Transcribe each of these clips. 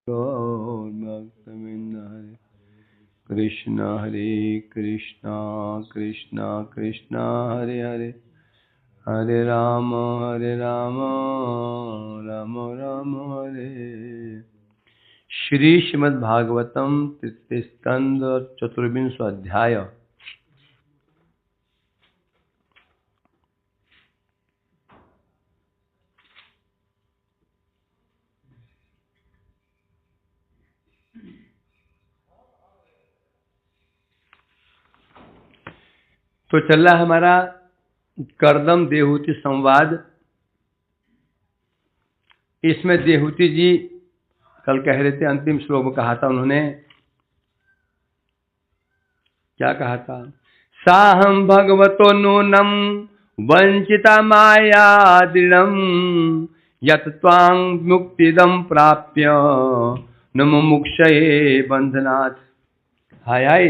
गौरभक्तवृंद हरे कृष्णा कृष्णा कृष्णा हरे हरे हरे राम राम राम हरे। श्री श्रीमद् भागवतम तृतीय स्कंद चतुर्विंश अध्याय। तो चल रहा हमारा कर्दम देहूति संवाद। इसमें देहूति जी कल कह रहे थे, अंतिम श्लोक में कहा था उन्होंने, क्या कहा था? साहम भगवतो नूनम वंचिता माया दृढ़म यत त्वां मुक्तिदम प्राप्य न मुमुक्षये बंधनात्। हाय हाय,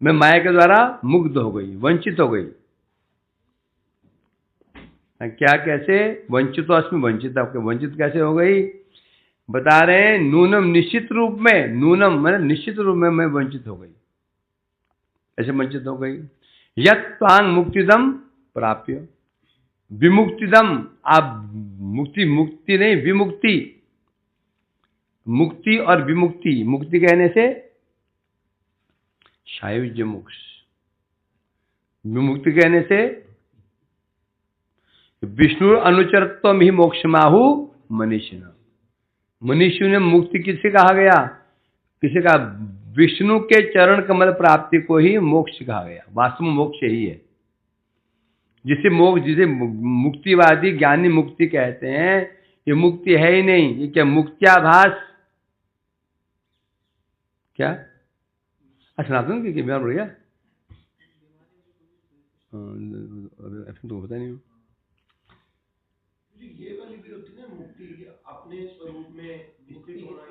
मैं माया के द्वारा मुग्ध हो गई, वंचित हो गई। क्या, कैसे? वंचित अस्मि वंचित, आपके वंचित कैसे हो गई? बता रहे हैं, नूनम निश्चित रूप में, नूनम मैंने निश्चित रूप में मैं वंचित हो गई। ऐसे वंचित हो गई। यत त्वां मुक्तिदम प्राप्य, विमुक्तिदम, आप मुक्ति, मुक्ति नहीं विमुक्ति, मुक्ति और विमुक्ति, मुक्ति कहने से सायुज्य मोक्ष, विमुक्ति कहने से विष्णु अनुचरत्वम ही मोक्षमाहु मनीषिण। मनीषियों ने मुक्ति किसे कहा गया? किसे कहा? विष्णु के चरण कमल प्राप्ति को ही मोक्ष कहा गया। वास्तव में मोक्ष यही है, जिसे मोक्ष, जिसे मुक्तिवादी ज्ञानी मुक्ति कहते हैं, ये मुक्ति है ही नहीं। ये क्या मुक्त्याभास? क्या सनातन की बीमार पड़ गया? ऐसा तो होता नहीं हो। ये वाली भी होती है ना मुक्ति, अपने स्वरूप में मुक्ति होना,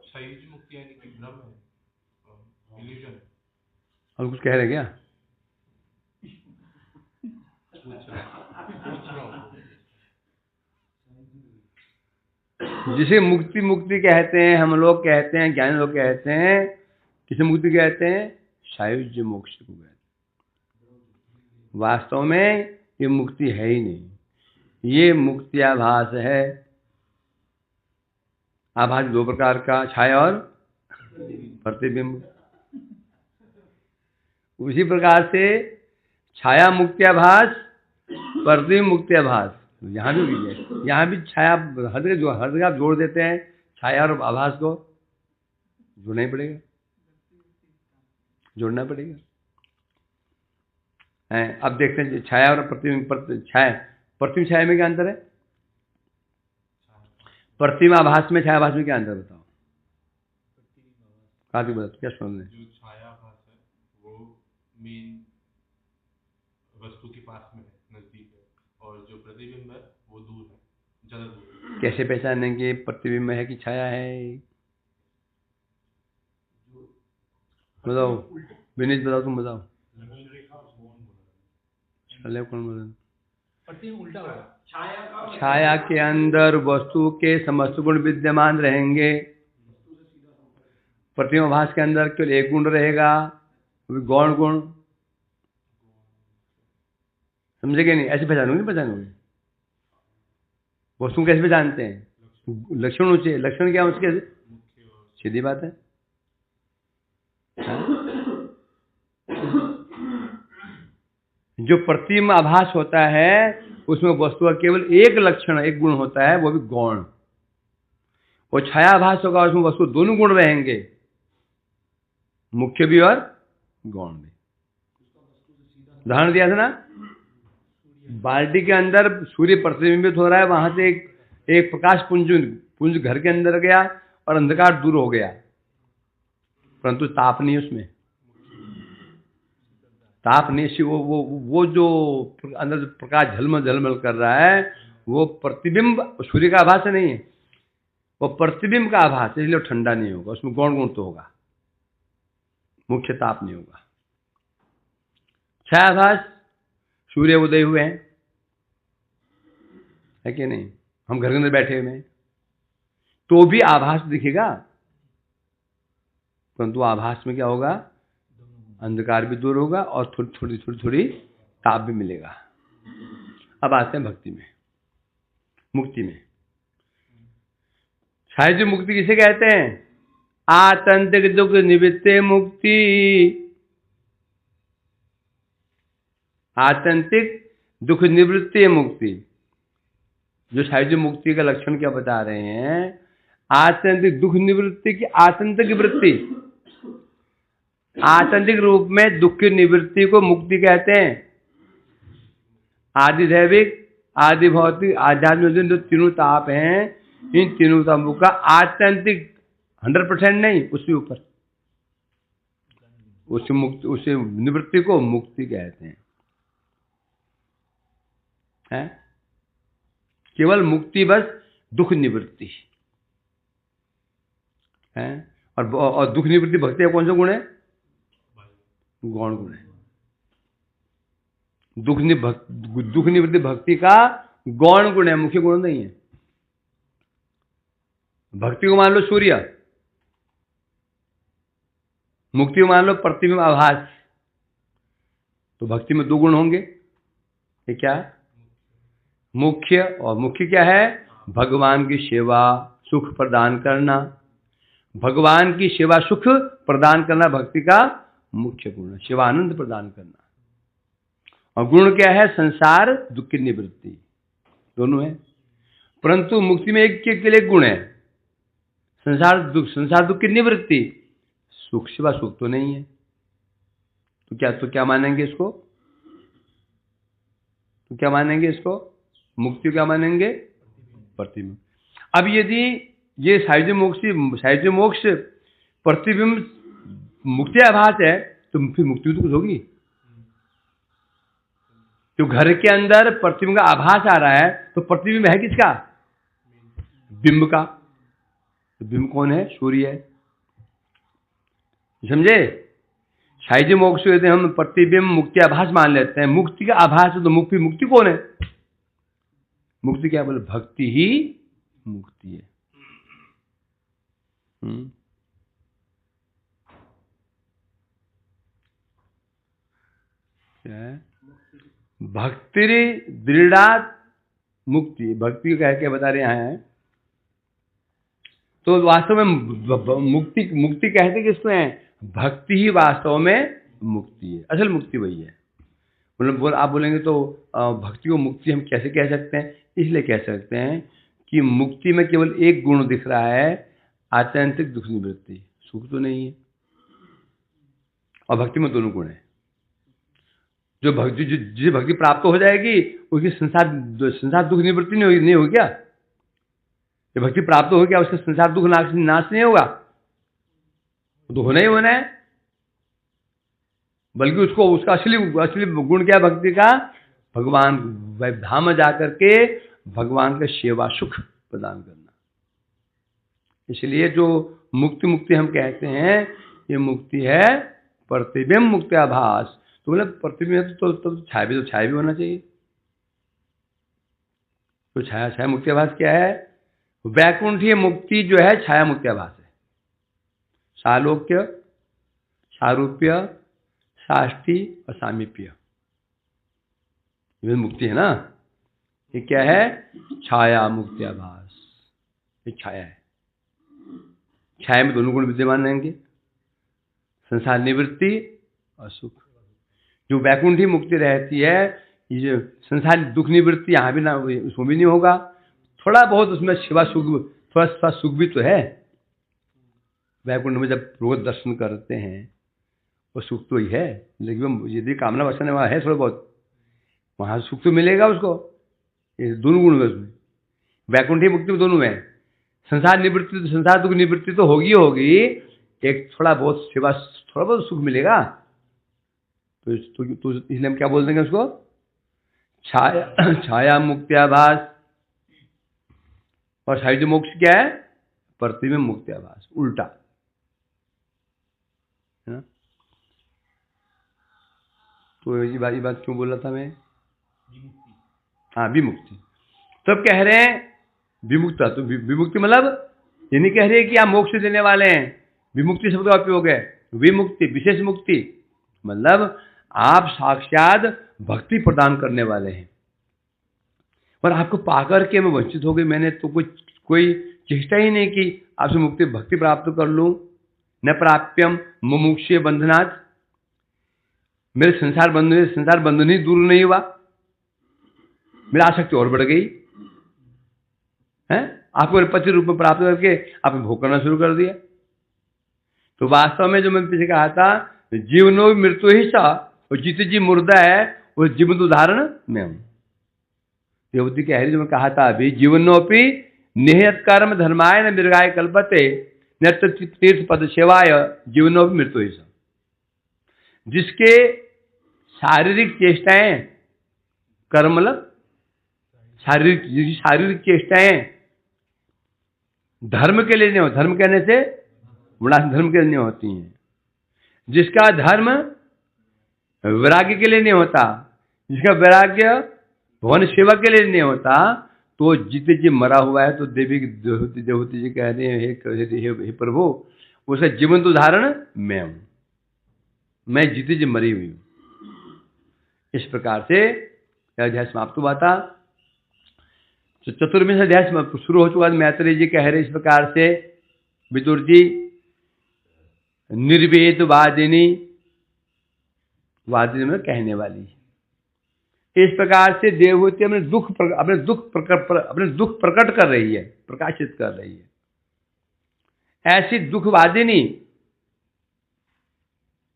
सायुज्य मुक्ति यानी कि भ्रम है, इल्यूजन। और कुछ कह रहे क्या? जिसे मुक्ति मुक्ति कहते हैं, हम लोग कहते हैं, ज्ञानी लोग कहते हैं, किसे मुक्ति कहते हैं? सायुज्य मोक्ष को कहते हैं। वास्तव में ये मुक्ति है ही नहीं, ये मुक्त्याभास है। आभास दो प्रकार का, छाया और प्रतिबिंब। उसी प्रकार से छाया मुक्त्याभास, प्रतिबिंब मुक्त्याभास। यहाँ भी छाया, हर जगह आप जोड़ देते हैं, छाया और आभास को जोड़ना ही पड़ेगा, जोड़ना पड़ेगा। अब देखते हैं छाया और प्रतिबिंब। छाया, प्रतिबिंब छाया में क्या अंतर है? प्रतिबिंब आभास में, छाया आभास में क्या अंतर बताओ? कार्तिक बता, क्या समझ रहे? जो छाया आभास है वो मेन वस्तु के पास में है, नजदीक है, और जो प्रतिबिंब है वो दूर है, ज्यादा दूर है। कैसे पहचानेंगे प्रतिबिंब है कि छाया है? बताओ विनीत, बताओ, तुम बताओ। कौन बोला? छाया के अंदर वस्तु के समस्त गुण विद्यमान रहेंगे। प्रतिबिंब आभास के अंदर केवल एक गुण रहेगा, गौण गुण। समझेंगे नहीं? ऐसे पहचानोगे, पहचानोगे वस्तु कैसे पहचानते हैं? लक्षण ऊंचे, लक्षण क्या उसके? सीधी बात है। जो प्रतिबिंब आभास होता है उसमें वस्तु का केवल एक लक्षण, एक गुण होता है, वो भी गौण। और छाया आभास होगा, उसमें वस्तु दोनों गुण रहेंगे, मुख्य भी और गौण भी। उदाहरण दिया था ना, बाल्टी के अंदर सूर्य प्रतिबिंबित हो रहा है, वहां से एक प्रकाश पुंज घर के अंदर गया और अंधकार दूर हो गया, परंतु ताप नहीं उसमें, ताप नहीं। वो जो अंदर प्रकाश झलमल कर रहा है, वो प्रतिबिंब सूर्य का आभास नहीं है, वो प्रतिबिंब का आभास है, इसलिए ठंडा नहीं होगा, उसमें गौण गुण तो होगा, मुख्य ताप नहीं होगा। छायाभास, सूर्य उदय हुए हैं, है कि नहीं? हम घर के अंदर बैठे हुए हैं तो भी आभास दिखेगा, परंतु आभास में क्या होगा, अंधकार भी दूर होगा और थोड़ी ताप भी मिलेगा। अब आते हैं भक्ति में, मुक्ति में। शायद मुक्ति किसे कहते हैं? आतंतिक दुख निवृत्ति मुक्ति। आतंतिक दुख निवृत्ति मुक्ति। जो शायद मुक्ति का लक्षण क्या बता रहे हैं? आतंतिक दुख निवृत्ति की आतंतिक वृत्ति, आतंतिक रूप में दुख की निवृत्ति को मुक्ति कहते हैं। आदि दैविक, आदि भौतिक, आध्यात्मिक जो तीनों ताप हैं, इन तीनों तापों का आत्यंतिक 100% नहीं, उसके ऊपर उसे निवृत्ति को मुक्ति कहते हैं। केवल मुक्ति, बस दुख निवृत्ति है। और दुख निवृत्ति भक्ति का कौन सा गुण है? गौण गुण है। दुख निवृत्ति भक्ति का गौण गुण है, मुख्य गुण नहीं है। भक्ति को मान लो सूर्य, मुक्ति को मान लो प्रतिबिंब आभास, तो भक्ति में 2 गुण होंगे। ये क्या है? मुख्य। और मुख्य क्या है? भगवान की सेवा सुख प्रदान करना। भगवान की सेवा सुख प्रदान करना भक्ति का मुख्य गुण है, सेवा आनंद प्रदान करना। और गुण क्या है? संसार दुख की निवृत्ति, दोनों है। परंतु मुक्ति में एक के लिए गुण है, संसार दुख की निवृत्ति। सुख सिवा सुख तो नहीं है, तो क्या मानेंगे इसको? तो क्या मानेंगे इसको? मुक्ति क्या मानेंगे? प्रतिबिंब। अब यदि ये सायुज्य मोक्ष प्रतिबिंब मुक्ति आभास है, तो फिर मुक्ति तो कुछ होगी। तो घर के अंदर प्रतिबिंब का आभास आ रहा है, तो प्रतिबिंब है किसका? बिंब का। तो बिंब कौन है? सूर्य है। समझे? सायुज्य मोक्ष यदि हम प्रतिबिंब मुक्ति आभास मान लेते हैं, मुक्ति का आभास है, तो मुक्ति कौन है? मुक्ति क्या बोले? भक्ति ही मुक्ति है। क्या है? भक्ति दृढ़ात मुक्ति। भक्ति को कह के बता रहे हैं। तो वास्तव में मुक्ति कहते किसको है? भक्ति ही वास्तव में मुक्ति है, असल मुक्ति वही है। मतलब आप बोलेंगे तो भक्ति को मुक्ति हम कैसे कह सकते हैं? इसलिए कह सकते हैं कि मुक्ति में केवल एक गुण दिख रहा है, आत्यंतिक दुख निवृत्ति, सुख तो नहीं है। और भक्ति में दोनों गुण है। जो जिसे भक्ति प्राप्त हो जाएगी उसकी संसार दुख निवृत्ति नहीं होगी क्या? जब भक्ति प्राप्त हो गया उसका संसार दुख नाश नहीं होगा, तो होना ही होना है। बल्कि उसका असली गुण क्या है भक्ति का? भगवान धाम में जाकर के भगवान का सेवा सुख प्रदान करना। इसलिए जो मुक्ति हम कहते हैं, ये मुक्ति है प्रतिबिंब मुक्ति आभास। तो मतलब प्रतिबिंब तो छाया भी होना चाहिए। तो छाया मुक्ति आभास क्या है? वैकुंठीय मुक्ति जो है छाया मुक्ति आभास है। सालोक्य, सारूप्य, साष्टी और सामीप्य, ये मुक्ति है ना। ये क्या है? छाया मुक्ति आभास। ये छाया है। छाया में दोनों गुण विद्यमान रहेंगे, संसार निवृत्ति और सुख। जो वैकुंठी मुक्ति रहती है, ये जो संसार दुख निवृत्ति यहाँ भी ना, उसमें भी नहीं होगा। थोड़ा बहुत उसमें शिवा सुख, थोड़ा सा सुख भी तो है। वैकुंठ में जब रोज दर्शन करते हैं वो सुख तो ही है, लेकिन यदि कामना वासना वहाँ है थोड़ा बहुत, वहाँ सुख तो मिलेगा उसको। ये दोनों गुण है उसमें, वैकुंठी मुक्ति में दोनों है। संसार निवृत्ति, संसार दुख निवृत्ति तो होगी, एक थोड़ा बहुत सेवा, थोड़ा बहुत सुख मिलेगा। तो इसलिए हम क्या बोल देंगे उसको? छाया मुक्त्याभास। और सायुज्य मोक्ष क्या है? प्रतिबिंब मुक्त्याभास, उल्टा है ना। तो ये बात क्यों बोल रहा था मैं? हाँ, विमुक्ति। तब कह रहे हैं विमुक्त। तो विमुक्ति मतलब ये नहीं कह रहे कि आप मोक्ष देने वाले हैं, विमुक्ति शब्द का उपयोग है। विमुक्ति, विशेष मुक्ति मतलब आप साक्षात भक्ति प्रदान करने वाले हैं। पर आपको पाकर के मैं वंचित हो गई, मैंने तो कोई चेष्टा ही नहीं की आपसे मुक्ति भक्ति प्राप्त कर लूं। न प्राप्यम मुमुक्षु बंधनात्, मेरे संसार बंधन ही दूर नहीं हुआ, मेरी आसक्ति और बढ़ गई है। आपको पति रूप में प्राप्त करके आपने भोग करना शुरू कर दिया। तो वास्तव में जो मैंने पीछे कहा था, जीवनो मृत्यु ही सा, और जीते जी मुर्दा है, उस जीवन उदाहरण में हूं। देवती कह रही, जो मैं कहा था अभी, जीवनोपि निहत कर्म धर्माय न मृगाय कल्पते नृत्य तीर्थ पद सेवाय जीवनोपि मृत्यु ही सा। जिसके शारीरिक चेष्टाएं, कर्म मतलब शारीरिक चेष्टाएं धर्म के लिए नहीं हो, धर्म कहने से धर्म के लिए नहीं होती हैं। जिसका धर्म वैराग्य के लिए नहीं होता, जिसका वैराग्य भवन सेवा के लिए नहीं होता, तो जीते जी मरा हुआ है। तो देवती जी कह रहे हैं, हे प्रभु, उसका जीवंत उदाहरण मैं हूं, मैं जीते जी मरी हुई हूं। इस प्रकार से अध्याय समाप्त हुआ था। तो चतुर्विंश अध्याय शुरू हो चुका। मैत्रेय जी कह रहे इस प्रकार से, विदुर जी, निर्वेद वादिनी में कहने वाली, इस प्रकार से देवहूति अपने दुख प्रकट कर रही है, प्रकाशित कर रही है। ऐसी दुखवादिनी,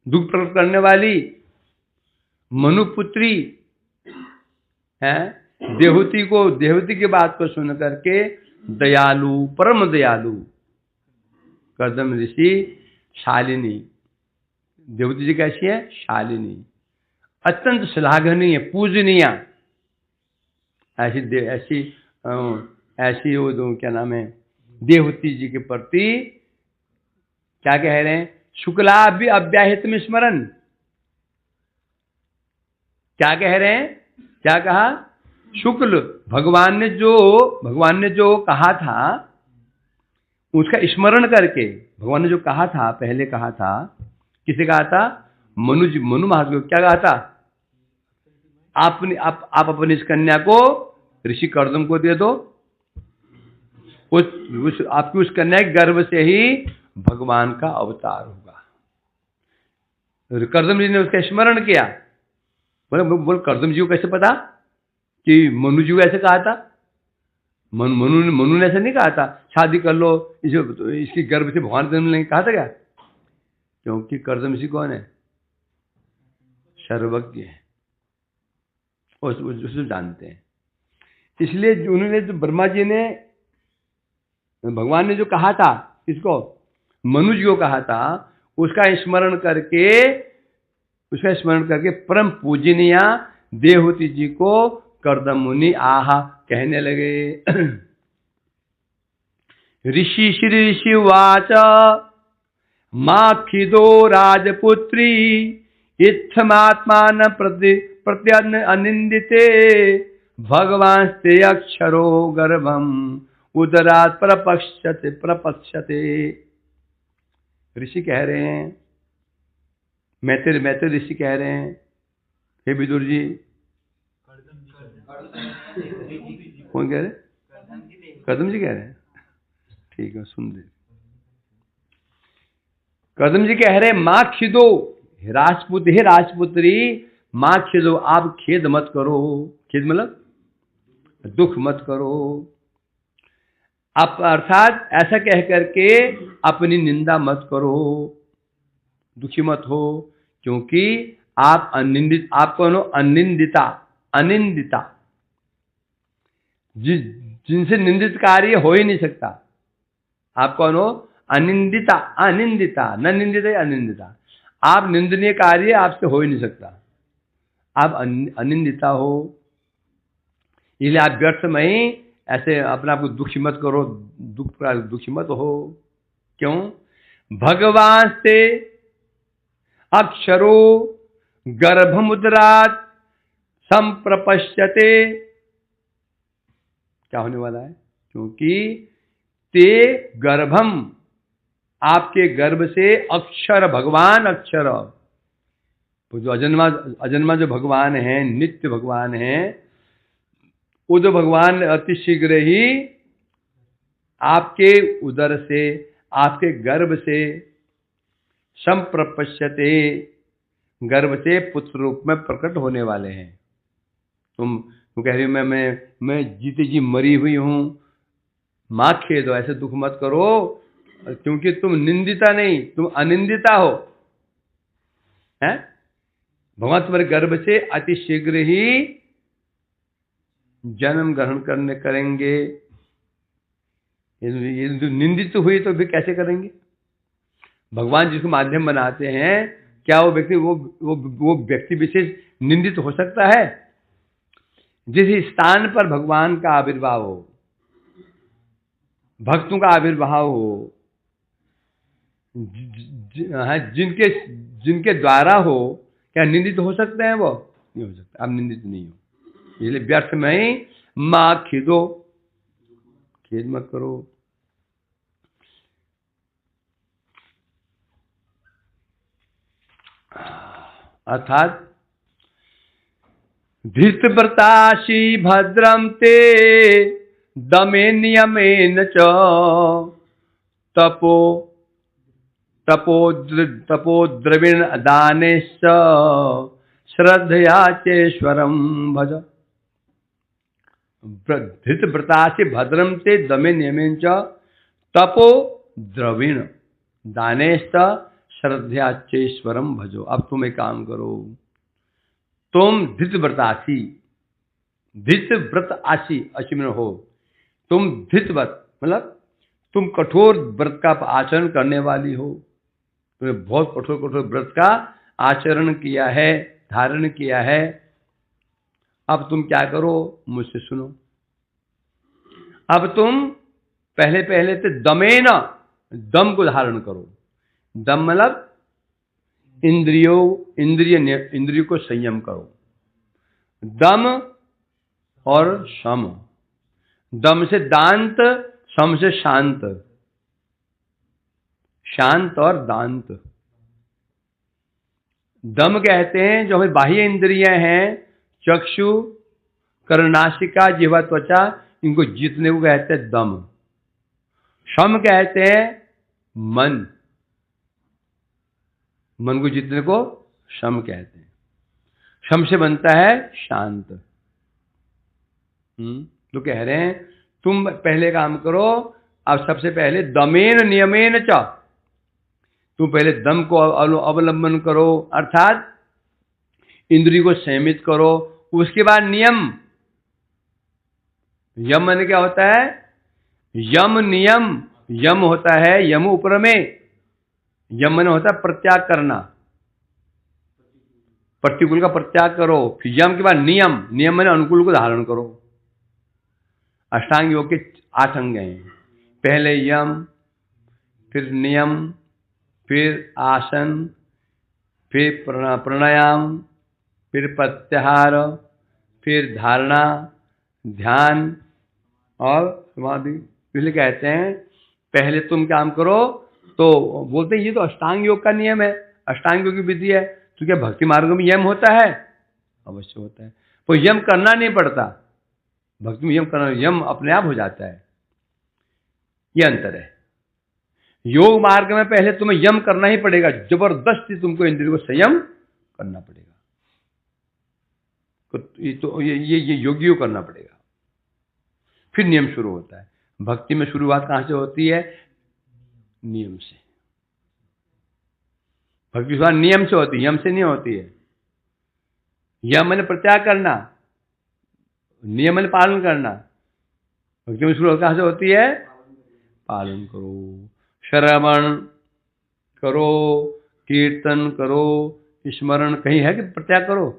दुख प्रकट करने वाली मनुपुत्री है। देवहूति की बात को सुन करके दयालु, परम दयालु कर्दम ऋषि शालिनी, देवहूति जी कैसी है? शालिनी, अत्यंत श्लाघनीय, पूजनीय। ऐसी वो क्या नाम है, देवहूति जी के प्रति क्या कह रहे हैं? शुक्ला भी अव्याहित में स्मरण। क्या कह रहे हैं? क्या कहा? शुक्ल, भगवान ने जो कहा था उसका स्मरण करके, भगवान ने जो कहा था, पहले कहा था, किसे कहा था? मनु महात्मा को क्या कहा था? आप अपनी इस कन्या को ऋषि कर्दम को दे दो, आपकी उस कन्या के गर्भ से ही भगवान का अवतार होगा। कर्दम जी ने उसका स्मरण किया। बोल कर्दम जी को कैसे पता कि मनु जी को ऐसे कहा था? मनु ने ऐसा नहीं कहा था, शादी कर लो, इसकी गर्भ से भगवान जन्म लेंगे, कहा था क्या? क्योंकि कर्दम जी कौन है? सर्वज्ञ है, उसे जानते हैं। इसलिए उन्होंने, जो ब्रह्मा जी ने, भगवान ने जो कहा था, इसको मनु जी को कहा था, उसका स्मरण करके परम पूजनीय देवहूति जी को कर्दम मुनि आहा कहने लगे। श्री ऋषि वाच माखिदो राजपुत्री इत्थमात्मान प्रत्यन अनिंदिते भगवांस्ते अक्षरो गर्भम उदरात प्रपक्षते। ऋषि कह रहे हैं, मैत्रेय ऋषि कह रहे हैं, हे विदुर जी, कौन कह रहे? कर्दम जी कह रहे हैं। ठीक है, सुन ले। कर्दम जी कह रहे, मां खिदो, हे राजपुत्री, मां खिदो, आप खेद मत करो। खेद मतलब दुख मत करो। आप अर्थात ऐसा कह करके अपनी निंदा मत करो, दुखी मत हो, क्योंकि आप कौन हो? अनिंदिता, जिनसे निंदित कार्य हो ही नहीं सकता। आप कौन हो? अनिंदिता, न निंदिता, अनिंदिता। आप निंदनीय कार्य आपसे हो ही नहीं सकता, आप अनिंदिता हो। इसलिए आप व्यर्थ में ही ऐसे अपने आप को दुखी मत करो, दुखी मत हो। क्यों? भगवान से अक्षरो गर्भमुद्रात संप्रपश्यते। क्या होने वाला है? क्योंकि ते गर्भम, आपके गर्भ से अक्षर भगवान, अक्षर वो जो अजन्मा अजन्मा जो भगवान है, नित्य भगवान है, वो जो भगवान अति शीघ्र ही आपके उदर से, आपके गर्भ से संप्रपश्यते, गर्भ से पुत्र रूप में प्रकट होने वाले हैं। तुम कह रही हो मैं जीती जी मरी हुई हूं, मां खेद हो, ऐसे दुख मत करो, क्योंकि तुम निंदिता नहीं, तुम अनिंदिता हो, हैं? भगवान तुम्हारे गर्भ से अति शीघ्र ही जन्म ग्रहण करने करेंगे। ये जो निंदित हुई तो फिर कैसे करेंगे? भगवान जिसको माध्यम बनाते हैं, क्या वो व्यक्ति वो व्यक्ति विशेष निंदित हो सकता है? जिस स्थान पर भगवान का आविर्भाव हो, भक्तों का आविर्भाव हो, जिनके द्वारा हो, क्या निंदित हो सकते हैं? वो नहीं हो सकता। आप निंदित नहीं हो, इसलिए व्यर्थ में ही मां खेदो, खेद मत करो। अर्थात धृतव्रतासी भद्रम ते दमे नियमेन च तपो द्रविण दानेश्च श्रद्धया चेश्वरम भज। धृतव्रतासी भद्रम ते दमे नियमेन च तपो द्रविण दानेश्च श्रद्धया चेश्वरम भजो। अब तुम एक काम करो, तुम धृतव्रतासी, धृतव्रत आसी, अशी में हो, तुम धृतव्रत मतलब तुम कठोर व्रत का आचरण करने वाली हो, तुमने बहुत कठोर व्रत का आचरण किया है, धारण किया है। अब तुम क्या करो, मुझसे सुनो। अब तुम पहले तो दमेन, दम को धारण करो। दम मतलब इंद्रियों को संयम करो। दम और शम, दम से दांत, शम से शांत, शांत और दांत। दम कहते हैं जो हमें बाह्य इंद्रियां हैं, चक्षु, कर्णनासिका, जिह्वा, त्वचा, इनको जीतने को कहते हैं दम। शम कहते हैं मन, मन को जीतने को शम कहते हैं। शम से बनता है शांत। तो कह रहे हैं तुम पहले काम करो। अब सबसे पहले दमेन नियमेन च, तुम पहले दम को अवलंबन करो, अर्थात इंद्रिय को संयमित करो। उसके बाद नियम, यम माने क्या होता है? यम नियम, यम होता है यम ऊपर में, यम माने होता है प्रत्याग करना, प्रतिकूल का प्रत्याग करो। फिर यम के बाद नियम, नियम माने अनुकूल को धारण करो। अष्टांग योग के 8 अंग हैं। पहले यम, फिर नियम, फिर आसन, फिर प्राणायाम, फिर प्रत्याहार, फिर धारणा, ध्यान और समाधि। इसलिए कहते हैं पहले तुम काम करो। तो बोलते हैं ये तो अष्टांग योग का नियम है, अष्टांग योग की विधि है। तो क्या भक्ति मार्ग में यम होता है? अवश्य होता है। तो यम करना नहीं पड़ता, भक्ति में यम करना, यम अपने आप हो जाता है। ये अंतर है। योग मार्ग में पहले तुम्हें यम करना ही पड़ेगा, जबरदस्ती तुमको इंद्रियों को संयम करना पड़ेगा। तो ये योगियों करना पड़ेगा, फिर नियम शुरू होता है। भक्ति में शुरुआत कहां से होती है? नियम से। भक्ति की शुरुआत नियम से होती है, यम से नहीं होती है। यम मैंने प्रत्याग करना, नियम मैंने पालन करना। भक्ति में शुरुआत कहां से होती है? पालन करो, श्रवण करो, कीर्तन करो, स्मरण। कहीं है कि प्रत्याग करो?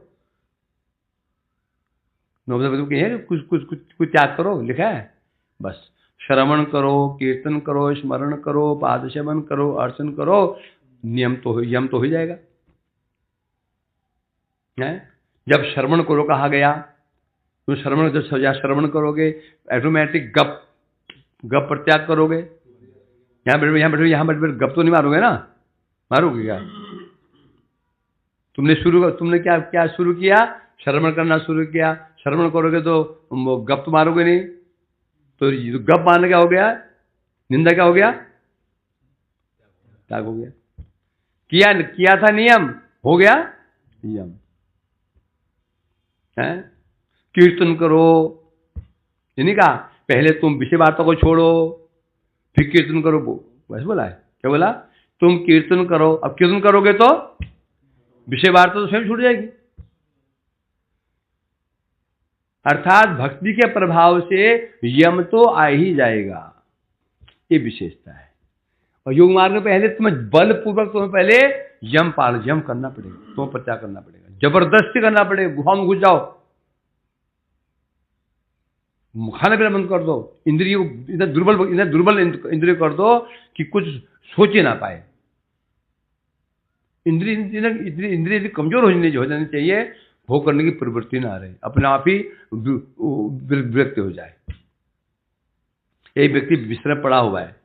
कहीं है कि कुछ त्याग करो? लिखा है? बस श्रवण करो, कीर्तन करो, स्मरण करो, पाद सेवन करो, अर्चन करो, नियम तो यम तो हो जाएगा। जब श्रवण करो कहा गया, तो श्रवण जब श्रवण करोगे ऑटोमेटिक गप गप पर त्याग करोगे, यहाँ बैठो यहाँ बैठो यहाँ बैठो, गप तो नहीं मारोगे ना, मारोगे क्या? तुमने क्या क्या शुरू किया? श्रवण करना शुरू किया। श्रवण करोगे तो गप तो मारोगे नहीं, तो गप मारने क्या हो गया? निंदा क्या हो गया? त्याग हो गया। किया था नियम, हो गया नियम है। कीर्तन करो, ये नहीं कहा पहले तुम विषय वार्ता को छोड़ो फिर कीर्तन करो, वैसे बोला है? क्या बोला? तुम कीर्तन करो। अब कीर्तन करोगे तो विषय वार्ता तो स्वयं छूट जाएगी। अर्थात भक्ति के प्रभाव से यम तो आ ही जाएगा, ये विशेषता है। और योग मार्ग में पहले तुम्हें बलपूर्वक तुम्हें पहले यम करना पड़ेगा, तुम्हें प्रत्याग करना पड़ेगा, जबरदस्ती करना पड़ेगा। गुफा में घुस जाओ, खाना पीना बंद कर दो, इंद्रिय को इतना दुर्बल इंद्रिय कर दो कि कुछ सोच ही ना पाए। इंद्रिय कमजोर हो जानी चाहिए, भोग करने की प्रवृत्ति ना रहे, अपने आप ही विरक्त हो जाए। एक व्यक्ति बिस्तर पड़ा हुआ है,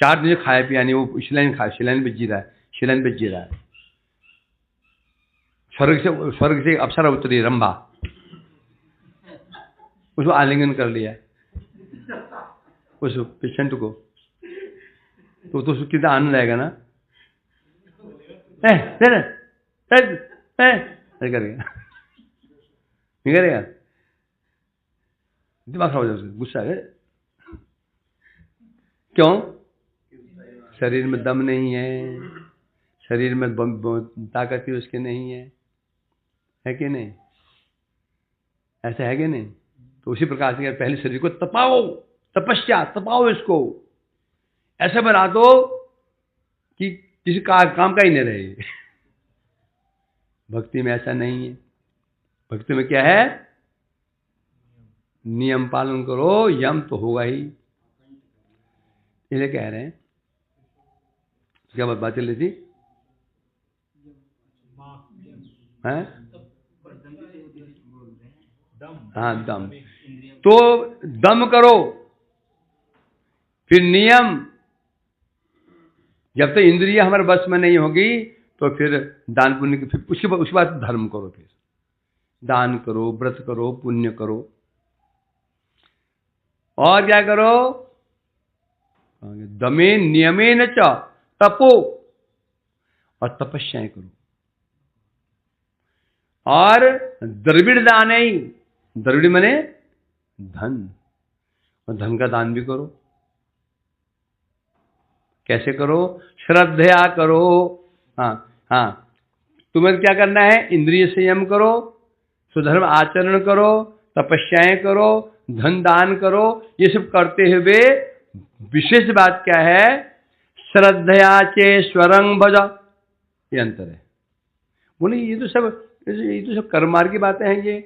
4 दिन खाया पिया नहीं, वो शिलाइन पे जी रहा है। स्वर्ग से अप्सरा उतरी रंभा, उसको आलिंगन कर लिया उस पेशेंट को, तो उसको कितना आनंद आएगा ना। करेगा नहीं करेगा? दिमाग खराब हो जाएगा, गुस्सा है। क्यों? शरीर में दम नहीं है, शरीर में ताकत ही उसके नहीं है कि नहीं? ऐसा है कि नहीं? तो उसी प्रकार से पहले शरीर को तपाओ, इसको ऐसे बना दो कि किसी काम का ही नहीं रहे। भक्ति में ऐसा नहीं है। भक्ति में क्या है? नियम पालन करो, यम तो होगा ही। इसलिए कह रहे हैं, क्या बात चल रही थी? हाँ, दम। तो दम करो, फिर नियम। जब तक इंद्रिय हमारे बस में नहीं होगी तो फिर दान पुण्य की, फिर उसके बाद धर्म करो, फिर दान करो, व्रत करो, पुण्य करो, और क्या करो? दमे नियमेन च तपो, और तपस्याएं करो। और द्रविड़ दान, द्रविड़ मने धन, और धन का दान भी करो। कैसे करो? श्रद्धया करो। हाँ, तुम्हें क्या करना है? इंद्रिय संयम करो, सुधर्म आचरण करो, तपस्याएं करो, धन दान करो। ये सब करते हुए विशेष बात क्या है? श्रद्धया चेश्वरं भज, ये अंतर है। बोले ये तो सब कर्म मार्ग की बातें हैं। ये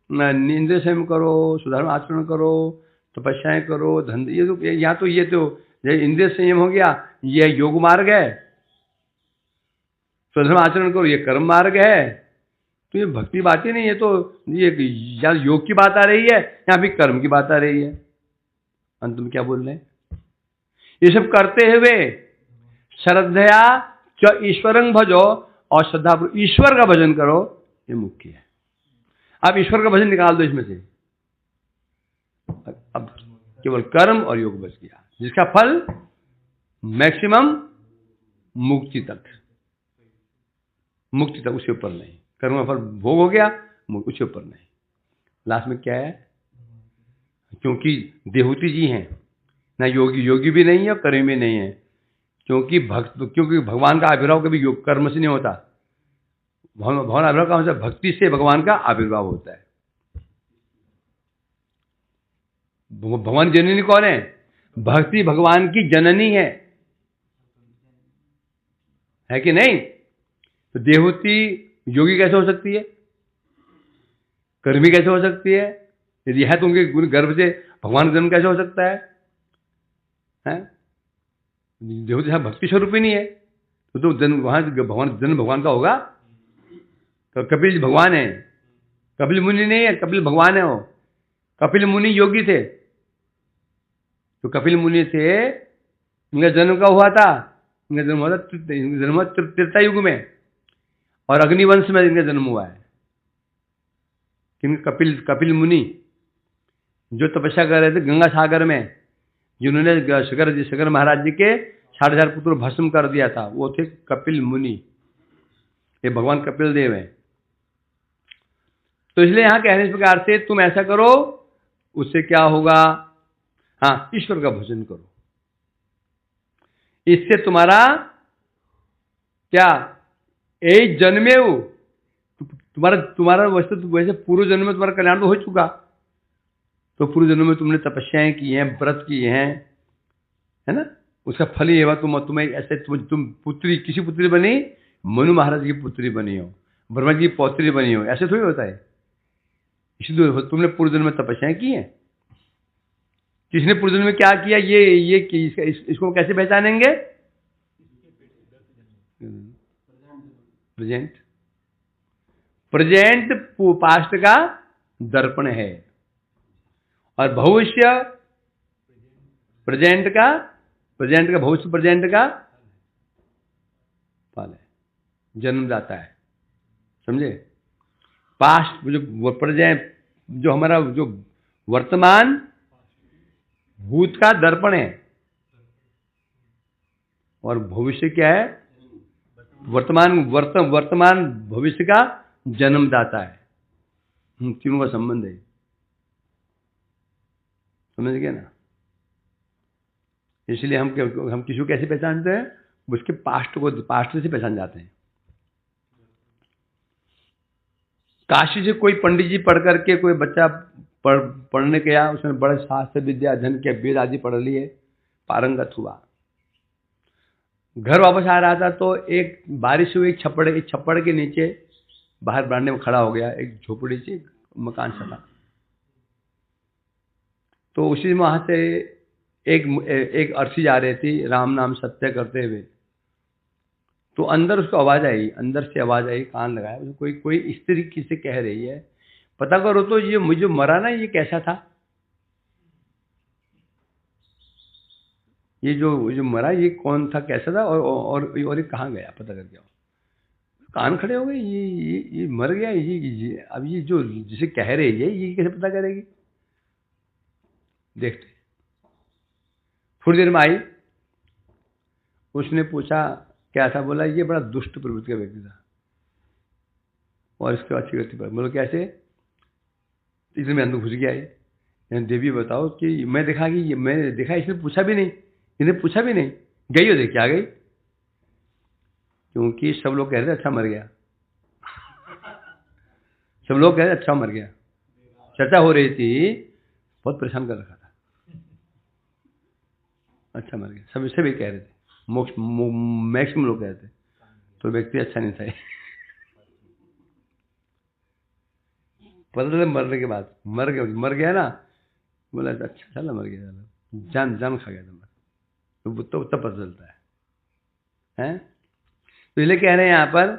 इंद्रिय संयम करो, सुधर्म आचरण करो, तपस्याएं करो, धन, ये तो ये इंद्रिय संयम हो गया, ये योग मार्ग है। सुधर्म आचरण करो, ये कर्म मार्ग है। तो ये भक्ति बातें नहीं है, तो ये या योग की बात आ रही है, यहाँ भी कर्म की बात आ रही है। अंत में क्या बोल रहे हैं? ये सब करते हुए श्रद्धया च ईश्वरं भजो, और श्रद्धा ईश्वर का भजन करो, ये मुख्य है। आप ईश्वर का भजन निकाल दो इसमें से, अब केवल कर्म और योग बच गया, जिसका फल मैक्सिमम मुक्ति तक, उसके ऊपर नहीं। कर्म का फल भोग हो गया, उसके ऊपर नहीं। लास्ट में क्या है? क्योंकि देहूती जी हैं ना, योगी भी नहीं है और कर्मी भी नहीं है। क्योंकि भगवान का आविर्भाव कभी योग कर्म से नहीं होता। भगवान आविर्भाव का मतलब भक्ति से भगवान का आविर्भाव होता है। भगवान जननी कौन है? भक्ति भगवान की जननी है कि नहीं? तो देहूती योगी कैसे हो सकती है? कर्मी कैसे हो सकती है? यदि है तो उनके गर्भ से भगवान का जन्म कैसे हो सकता है? देहूती भक्ति स्वरूप ही नहीं है, तो जन्म भगवान का होगा। कपिल जी भगवान है, कपिल मुनि नहीं है, कपिल भगवान है। वो कपिल मुनि योगी थे, तो कपिल मुनि थे, इनका जन्म कब हुआ था? इनका जन्म हुआ था त्रेता युग में, और अग्निवंश में इनका जन्म हुआ है। कपिल मुनि जो तपस्या कर रहे थे गंगा सागर में, जिन्होंने शंकर महाराज जी के 4,500 पुत्र भस्म कर दिया था, वो थे कपिल मुनि। ये भगवान कपिल देव है। तो इसलिए यहां कहने इस प्रकार से, तुम ऐसा करो, उससे क्या होगा? हाँ, ईश्वर का भजन करो, इससे तुम्हारा क्या, एक जन्मे हो तुम्हारा वैसे पूर्व जन्म में तुम्हारा कल्याण तो हो चुका। तो पूर्व जन्म में तुमने तपस्याएं की हैं, व्रत किए हैं, है ना, उसका फल ये हुआ तुम्हें ऐसे तुम पुत्री, किसी पुत्री बनी? मनु महाराज की पुत्री बनी हो, ब्रह्मा जी की पौत्री बनी हो, ऐसे थोड़ी होता है। इसलिए तुमने पूर्व जन्म में तपस्याएं की हैं। किसने पूर्व जन्म में क्या किया, इसको कैसे पहचानेंगे? प्रेजेंट पास्ट का दर्पण है, और भविष्य प्रेजेंट का भविष्य प्रेजेंट का फल है, जन्मदाता है। समझे? पास्ट जो प्रेजेंट, जो हमारा जो वर्तमान भूत का दर्पण है, और भविष्य क्या है? वर्तमान भविष्य का जन्मदाता है। तीनों का संबंध है, समझ गए ना? इसलिए हम किसी को कैसे पहचानते हैं? उसके पास्ट से पहचान जाते हैं। काशी से कोई पंडित जी पढ़ करके कोई बच्चा पढ़ने गया, उसने बड़े शास्त्र विद्या अध्ययन किया, वेद आदि पढ़ लिए, पारंगत हुआ, घर वापस आ रहा था तो एक बारिश हुई, छप्पड़ के नीचे बाहर बरामदे में खड़ा हो गया, एक झोपड़ी से मकान सटा। तो उसी में वहां से एक अर्ची जा रही थी राम नाम सत्य करते हुए। तो अंदर उसको आवाज आई, अंदर से आवाज आई, कान लगाया, कोई स्त्री किसे कह रही है, पता करो तो ये मुझे मरा ना, ये कैसा था, ये जो मरा ये कौन था, कैसा था, और ये कहाँ गया, पता करके आओ। कान खड़े हो गए, ये मर गया, अब ये जो जिसे कह रही है ये कैसे पता करेगी? देखते थोड़ी देर में आई, उसने पूछा क्या था, बोला ये बड़ा दुष्ट प्रवृत्ति का व्यक्ति था, और इसके अच्छी गति पर। बोलो कैसे? इसमें मैं अंदर घुस गया ये, देवी बताओ कि मैंने देखा इसने पूछा भी नहीं, इन्हें पूछा भी नहीं, गई हो देख क्या गई, क्योंकि सब लोग कह रहे थे अच्छा मर गया, सब लोग कह रहे अच्छा मर गया, चर्चा हो रही थी, बहुत परेशान कर रखा था, अच्छा मर गया, सभी कह रहे थे, मैक्सिमम लोग कह रहे थे, तो व्यक्ति अच्छा नहीं था। पता चला मरने के बाद मर गया ना, बोला अच्छा चला मर गया, जान खा गया था, तो तब पता चलता है? तो इसलिए कह रहे हैं यहाँ पर,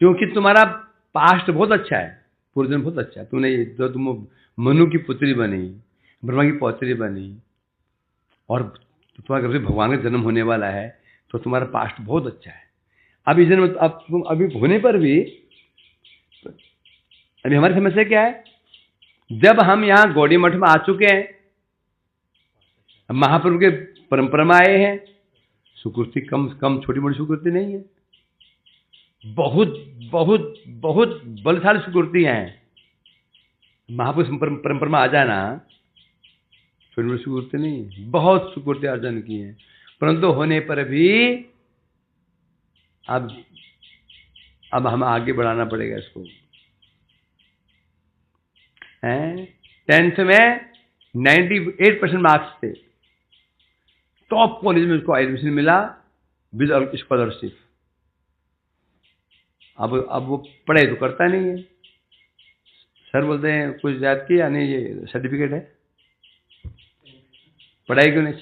क्योंकि तुम्हारा पास्ट बहुत अच्छा है, पूर्वजन्म बहुत अच्छा है, तुम मनु की पुत्री बनी, ब्रह्मा की पौत्री बनी, और तुम्हारे घर से भगवान का जन्म होने वाला है, तो तुम्हारा पास्ट बहुत अच्छा है। अब इस जन्म तुम अभी होने पर भी, अभी हमारी समस्या क्या है? जब हम यहाँ गौड़ी मठ में आ चुके हैं, महाप्रभु के परंपरा में आए हैं, सुकृति कम छोटी मोटी सुकृति नहीं है, बहुत बहुत बहुत बलशाली सुकृति हैं। महापुरुष परंपरा में आ जाना छोटी मोटी सुकृति नहीं है, बहुत सुकृति अर्जन की है, परंतु होने पर भी अब हमें आगे बढ़ाना पड़ेगा इसको। 10th में 98% मार्क्स थे, टॉप कॉलेज में उसको एडमिशन मिला विद स्कॉलरशिप। अब वो पढ़ाई तो करता नहीं है, सर बोलते हैं कुछ याद किया नहीं, ये सर्टिफिकेट है, पढ़ाई क्यों नहीं,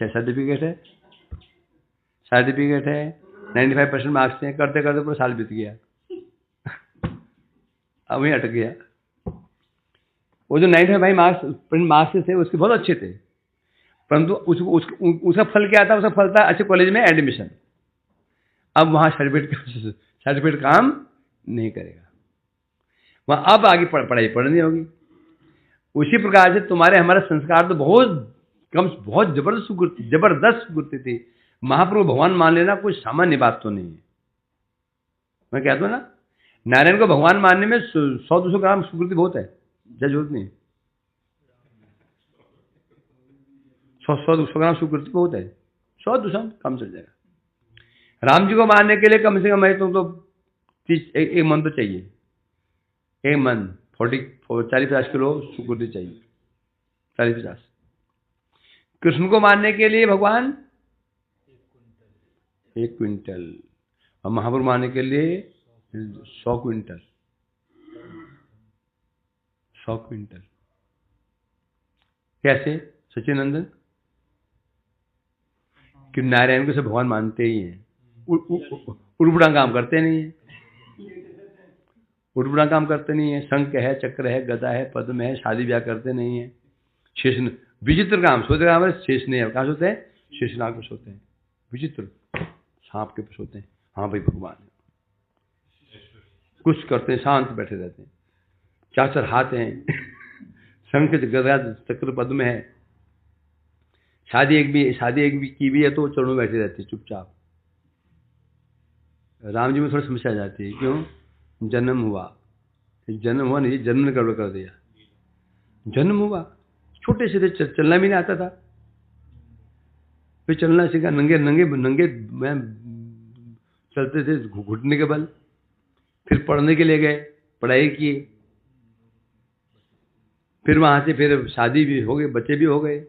सर्टिफिकेट है, 95% मार्क्स थे, करते करते पूरा साल बीत गया, अब वहीं अटक गया। वो जो 95 मार्क्स थे उसके बहुत अच्छे थे, परंतु उसका फल क्या था? उसका फल था अच्छे कॉलेज में एडमिशन। अब वहाँ सर्टिफिकेट काम नहीं करेगा, वहाँ अब आगे पढ़ाई पढ़नी होगी। उसी प्रकार से तुम्हारे हमारा संस्कार तो बहुत जबरदस्त सुकृति थी। महाप्रभु भगवान मान लेना कोई सामान्य बात तो नहीं है। मैं कहता हूँ ना, नारायण को भगवान मानने में 100-200 ग्राम सुकृति बहुत है, जरूरत नहीं। 100-200 ग्राम सुकृति बहुत है, 100-200 कम चल जाएगा। राम जी को मानने के लिए कम से कम है तो 30 मन तो चाहिए, एक मन 40-50 किलो सुकृति चाहिए, 40-50। कृष्ण को मानने के लिए भगवान 1 क्विंटल, और महाप्रभु मानने के लिए 100 क्विंटल। 100 क्विंटल कैसे सचिनंदन? कि नारायण को सब भगवान मानते ही हैं, उड़बुड़ा काम करते नहीं है, उड़बुड़ा काम करते नहीं है। शंख है, चक्र है, गदा है, पद्म है, शादी ब्याह करते नहीं है। शेष विचित्र काम सोते काम है, शेष नहीं है। कहाँ सोते हैं? शेषनाग पे सोते हैं, विचित्र सांप के पे सोते हैं। हाँ भाई भगवान है, कुछ करते हैं, शांत बैठे रहते हैं, 4 हाथ हैं, शंख गदा चक्र पद्म है। शादी एक भी की भी है तो चरणों में बैठे रहते हैं चुपचाप। राम जी में थोड़ी समस्या आ जाती है, क्यों? जन्म हुआ नहीं, जन्म ने गड़बड़ कर दिया। जन्म हुआ, छोटे से थे, चलना भी नहीं आता था, फिर चलना सीखा, नंगे मैं चलते थे घुटने के बल। फिर पढ़ने के लिए गए, पढ़ाई की, फिर वहां से फिर शादी भी हो गई, बच्चे भी हो गए।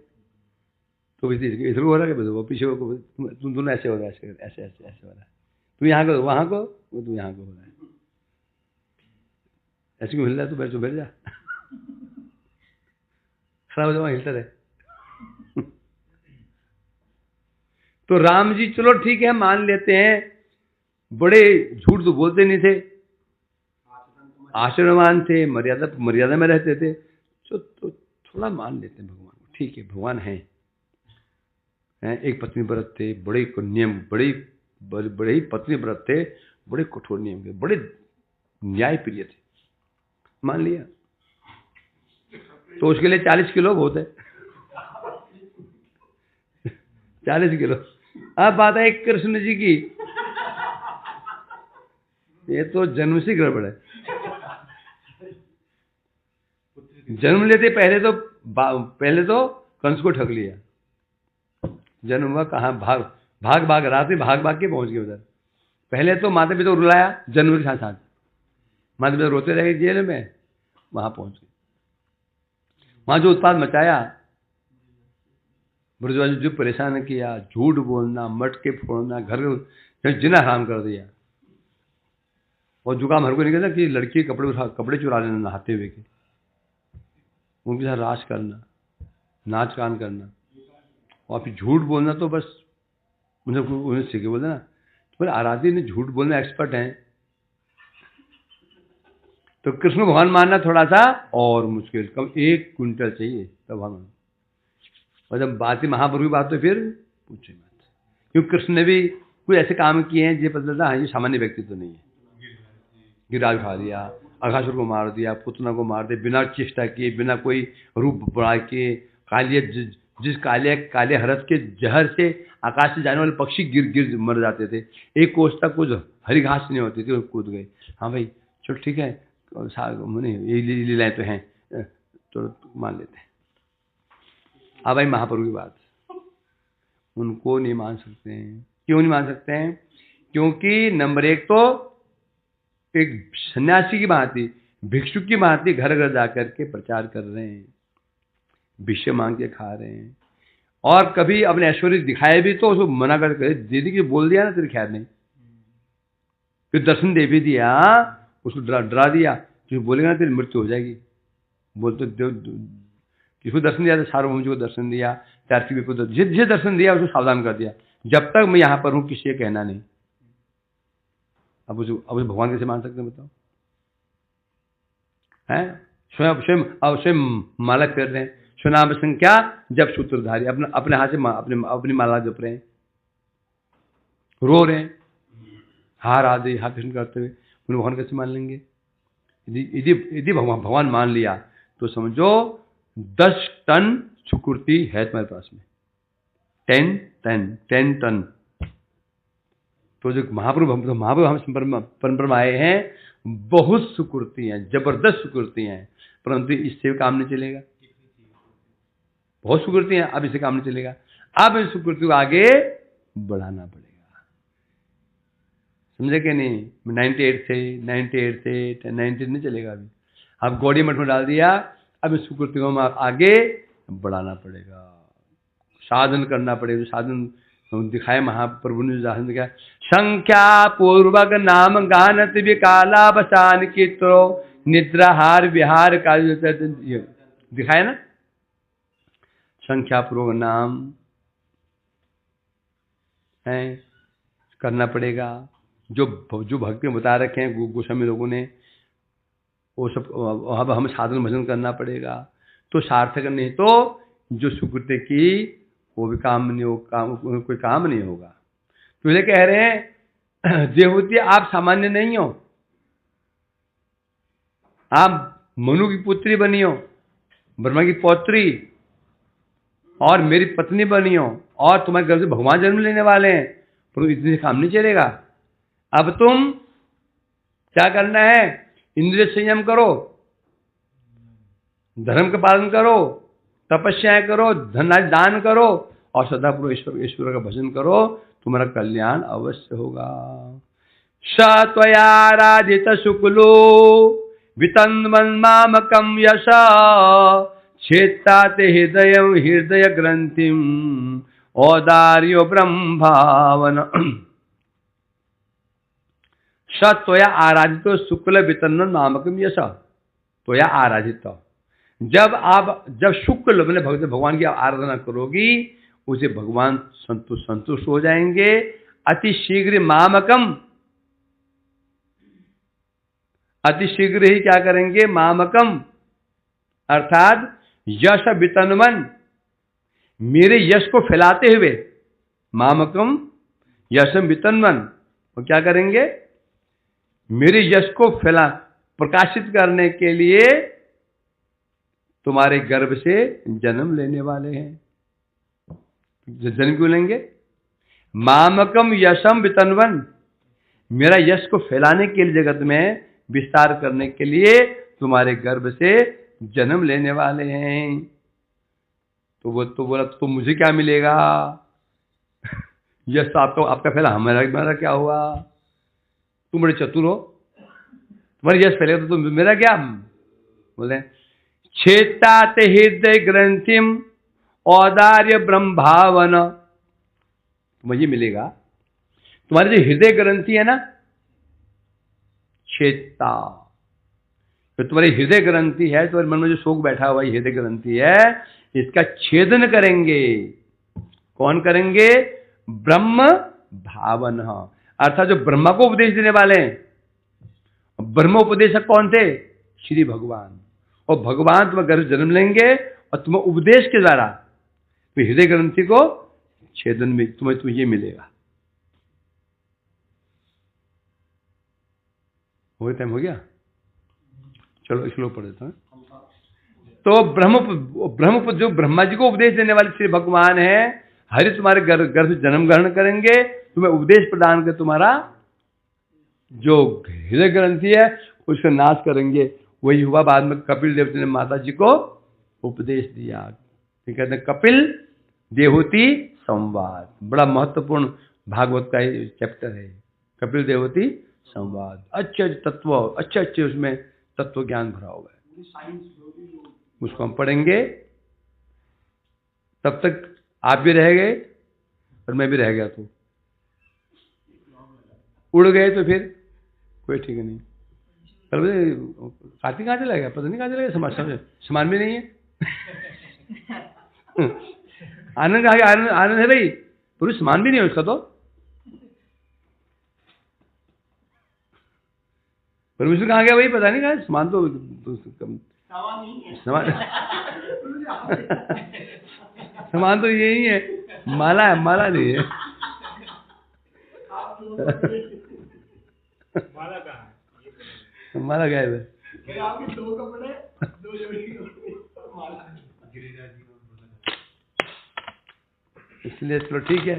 तो इधर हो रहा है, वो पीछे तुम दोनों ऐसे हो रहा है, ऐसे हो रहा है। तू यहाँ को वहां को, वो तू यहाँ को हो रहा है, ऐसे क्यों हिल रहा है? तू बैठ जा, खड़ा हो जाओ, हिलता रहे। तो राम जी चलो ठीक है मान लेते हैं, बड़े झूठ तो बोलते नहीं थे, आचरणवान थे, मर्यादा में रहते थे, तो थोड़ा मान लेते हैं भगवान को। ठीक है, भगवान हैं। एक पत्नी व्रत थे, बड़े नियम, बड़े ही पत्नी व्रत थे, बड़े कठोर नियम के, बड़े न्याय प्रिय थे, मान लिया। तो उसके लिए 40 किलो बहुत है, 40 किलो। अब बात है कृष्ण जी की, ये तो जन्म से गड़बड़ है। जन्म लेते पहले तो कंस को ठग लिया। जन्म हुआ कहाँ? भाग रात में भाग के पहुंच गए उधर। पहले तो माता पिता को रुलाया, जन्म के साथ माता पिता रोते रहे जेल में, वहां पहुंच गए। वहां जो उत्पाद मचाया, ब्रजवासी जो परेशान किया, झूठ बोलना, मटके फोड़ना, घर जिना हराम कर दिया। और जुकाम हर को नहीं कहता कि लड़की कपड़े चुरा लेना नहाते हुए के, उनके साथ राज करना, नाच गान करना, और फिर झूठ बोलना। तो बस उन्हें सीखे बोलते ना, तो आराध्य ने झूठ बोलने एक्सपर्ट हैं। तो कृष्ण भगवान मानना थोड़ा सा और मुश्किल, कम 1 क्विंटल चाहिए तब भगवान। और जब बात ही महाप्रभु की बात तो फिर पूछे मत, क्योंकि कृष्ण ने भी कुछ ऐसे काम किए हैं जो पता चलता है ये सामान्य व्यक्ति तो नहीं है। गिराज खा दिया, अघासुर को मार दिया, पुतना को मार दिया, बिना चेष्टा किए, बिना कोई रूप बढ़ा के। जिस काले हरस के जहर से आकाश से जाने वाले पक्षी गिर मर जाते थे, एक कोस तक कुछ हरी घास नहीं होती थी, कूद गए। हाँ भाई चलो ठीक है, ये लीलाएं तो हैं, तो मान लेते हैं। अब भाई महाप्रभु की बात, उनको नहीं मान सकते हैं। क्यों नहीं मान सकते हैं? क्योंकि नंबर 1 तो एक सन्यासी की बात थी, भिक्षुक की बात थी, घर घर जाकर के प्रचार कर रहे हैं, भिक्षा मांग के खा रहे हैं, और कभी अपने ऐश्वर्य दिखाए भी तो उसको मना कर दीदी की बोल दिया ना तेरे ख्याल नहीं, फिर दर्शन दे भी दिया, उसको डरा दिया, तो बोलेगा ना तेरी मृत्यु हो जाएगी। बोलते किसको दर्शन दिया था? सार्वभौम जी को दर्शन दिया, चारती को जिसे दर्शन दिया उसको सावधान कर दिया, जब तक मैं यहाँ पर हूँ किसी ये कहना नहीं। अब उसे भगवान कैसे मान सकते हैं बताओ? हैं स्वयं माला कर रहे हैं, स्वनाम संख्या जब सूत्रधारी अपने अपने हाथ से अपनी माला जप रहे हैं, रो रहे हैं, हार आदि हाथ कृष्ण करते हुए, उन्हें भगवान कैसे मान लेंगे? यदि भगवान मान लिया तो समझो 10 टन सुकृति है तुम्हारे पास में। 10 टन। तो जो महाप्रभु हम परंपरा आए हैं, बहुत सुकृति हैं, जबरदस्त सुकृति हैं, परंतु इससे काम नहीं चलेगा। बहुत सुकृति हैं, अब इससे काम नहीं चलेगा। अब इस सुकृति को आगे बढ़ाना पड़ेगा। समझे कि नहीं? 98 थे 90 नहीं चलेगा। अभी अब गौड़ी मठ में डाल दिया, अब इस सुकृति को आगे बढ़ाना पड़ेगा, साधन करना पड़ेगा। साधन दिखाए महाप्रभु ने, साधन दिखाया। संख्या पूर्वक नाम गानत विकाला बसान कित्रो निद्राहार विहार का दिखाया ना। संख्या पूर्वक नाम है करना पड़ेगा। जो भक्ति में बता रखे हैं गोस्वामी लोगों ने, वो सब अब हमें साधन भजन करना पड़ेगा। तो सार्थक नहीं तो जो सुकृति की वो भी काम नहीं हो, कोई काम नहीं होगा। तो ये कह रहे हैं देवहूति आप सामान्य नहीं हो, आप मनु की पुत्री बनी हो, ब्रह्मा की पौत्री और मेरी पत्नी बनी हो, और तुम्हारे घर से भगवान जन्म लेने वाले हैं, पर इतने काम नहीं चलेगा। अब तुम क्या करना है? इंद्रिय संयम करो, धर्म का पालन करो, तपस्याएं करो, धनादि दान करो और सदापूर्वक ईश्वर का भजन करो, तुम्हारा कल्याण अवश्य होगा। स त्वयाराधित शुक्लो वितन्वन्मामकं यश क्षेत्राते हृदय ग्रंथिम औदार्यो ब्रह्मभावन। स त्वया आराधित शुक्ल वितन्वन नामकम यश। त्वया आराधित, जब शुक्ल मैंने भगवान की आराधना करोगी, उसे भगवान संतुष्ट हो जाएंगे। अति शीघ्र मामकम, अति शीघ्र ही क्या करेंगे? मामकम अर्थात यश वितन्वन, मेरे यश को फैलाते हुए, मामकम यशम वितन्वन, वो क्या करेंगे? मेरे यश को प्रकाशित करने के लिए तुम्हारे गर्भ से जन्म लेने वाले हैं। जन्म क्यों लेंगे? मामकम यशम वितन्वन, मेरा यश को फैलाने के लिए, जगत में विस्तार करने के लिए तुम्हारे गर्भ से जन्म लेने वाले हैं। तो वो तो बोला तो मुझे क्या मिलेगा? यश तो आपका फैला, हमारा क्या हुआ? तुम बड़े चतुर हो, तुम्हारे यश फैलेगा तो मेरा क्या? बोले क्षेत्रात हृदय ग्रंथिम औदार्य ब्रह्मभावन, मुझे मिलेगा। तुम्हारी जो हृदय ग्रंथि है ना, क्षेत्रा, तो तुम्हारी हृदय ग्रंथि है, तुम्हारे मन में जो शोक बैठा हुआ हृदय ग्रंथि है, इसका छेदन करेंगे। कौन करेंगे? ब्रह्म भावन, अर्थात जो ब्रह्मा को उपदेश देने वाले हैं। ब्रह्म उपदेशक कौन थे? श्री भगवान। और भगवान तुम्हें गर्भ जन्म लेंगे और तुम्हें उपदेश के द्वारा तो हृदय ग्रंथि को छेदन में तुम्हें ये मिलेगा। हो टाइम हो गया, चलो श्लोक पढ़ देता हूं। तो ब्रह्म जो ब्रह्मा जी को उपदेश देने वाले श्री भगवान है, हरि तुम्हारे गर्भ से जन्म ग्रहण करेंगे, तुम्हें उपदेश प्रदान कर तुम्हारा जो हृदय ग्रंथि है उसका नाश करेंगे। वही हुआ बाद में कपिल देव ने माता जी को उपदेश दिया। कहते हैं कपिल देवहूति संवाद, बड़ा महत्वपूर्ण भागवत का चैप्टर है कपिल देवहूति संवाद। अच्छे तत्व, अच्छे उसमें तत्व ज्ञान भरा हुआ है, उसको हम पढ़ेंगे। तब तक आप भी रह गए और मैं भी रह गया, तो उड़ गए तो फिर कोई ठीक नहीं। कार्तिक कहाँ चला गया? पता नहीं कहाँ चला गया, सामान भी नहीं है। आनंद कहा गया? आनंद है भाई, पूरी सामान भी नहीं है उसका। तो परमेश्वर कहाँ गया भाई? पता नहीं कहाँ, सामान तो समान तो यही है, माला है, माला नहीं है। माला कहाँ है? माला गायब है। आपके 2 कपड़े 2 जोड़ी कपड़े माला गिरिराज जी को बोला था। इसलिए चलो ठीक है।